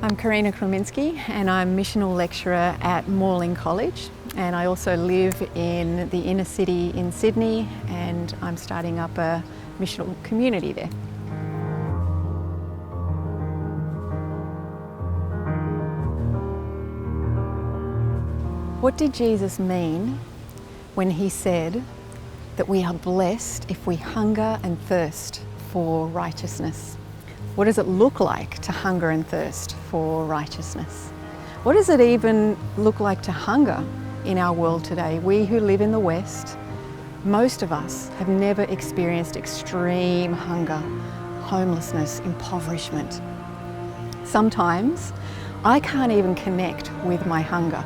I'm Karina Kreminski and I'm Missional Lecturer at Morling College, and I also live in the inner city in Sydney, and I'm starting up a missional community there. What did Jesus mean when he said that we are blessed if we hunger and thirst for righteousness? What does it look like to hunger and thirst for righteousness? What does it even look like to hunger in our world today? We who live in the West, most of us have never experienced extreme hunger, homelessness, impoverishment. Sometimes I can't even connect with my hunger.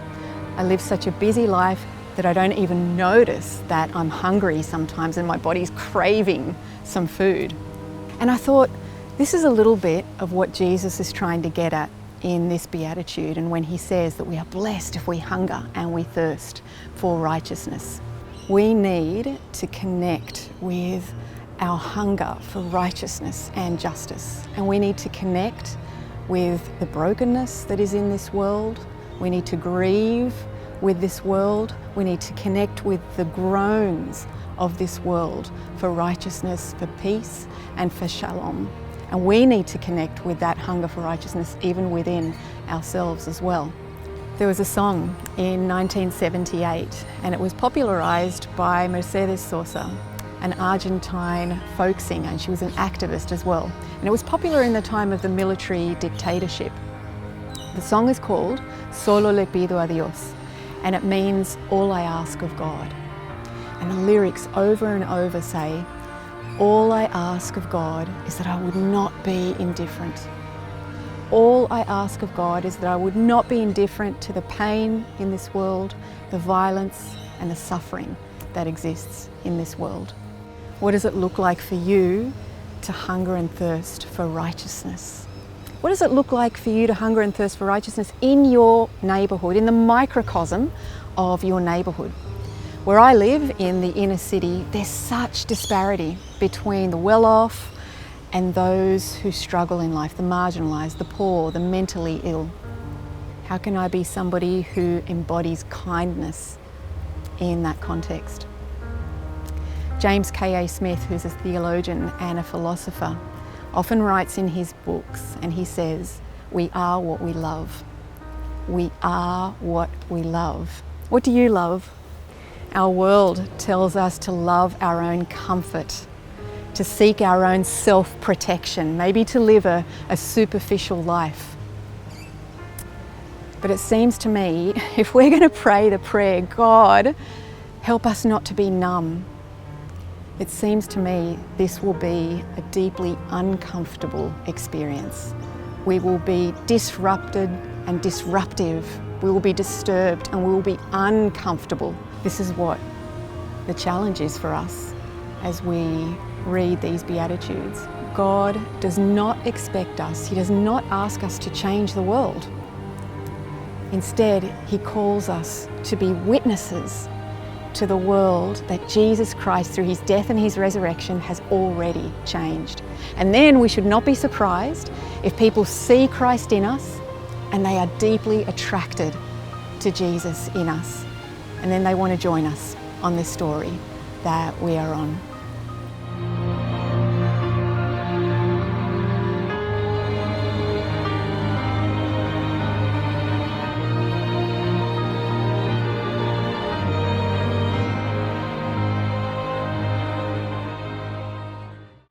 I live such a busy life that I don't even notice that I'm hungry sometimes and my body's craving some food. And I thought, this is a little bit of what Jesus is trying to get at in this beatitude, and when he says that we are blessed if we hunger and we thirst for righteousness. We need to connect with our hunger for righteousness and justice, and we need to connect with the brokenness that is in this world. We need to grieve with this world. We need to connect with the groans of this world for righteousness, for peace, and for shalom. And we need to connect with that hunger for righteousness even within ourselves as well. There was a song in 1978, and it was popularised by Mercedes Sosa, an Argentine folk singer, and she was an activist as well. And it was popular in the time of the military dictatorship. The song is called Solo le pido a Dios, and it means all I ask of God. And the lyrics over and over say, all I ask of God is that I would not be indifferent. All I ask of God is that I would not be indifferent to the pain in this world, the violence and the suffering that exists in this world. What does it look like for you to hunger and thirst for righteousness? What does it look like for you to hunger and thirst for righteousness in your neighbourhood, in the microcosm of your neighbourhood? Where I live in the inner city, there's such disparity between the well-off and those who struggle in life, the marginalised, the poor, the mentally ill. How can I be somebody who embodies kindness in that context? James K.A. Smith, who's a theologian and a philosopher, often writes in his books, and he says, we are what we love. We are what we love. What do you love? Our world tells us to love our own comfort, to seek our own self-protection, maybe to live a superficial life. But it seems to me, if we're going to pray the prayer, God, help us not to be numb, it seems to me this will be a deeply uncomfortable experience. We will be disrupted and disruptive. We will be disturbed and we will be uncomfortable. This is what the challenge is for us as we read these Beatitudes. God does not expect us, he does not ask us to change the world. Instead, he calls us to be witnesses to the world that Jesus Christ, through his death and his resurrection, has already changed. And then we should not be surprised if people see Christ in us and they are deeply attracted to Jesus in us. And then they want to join us on this story that we are on.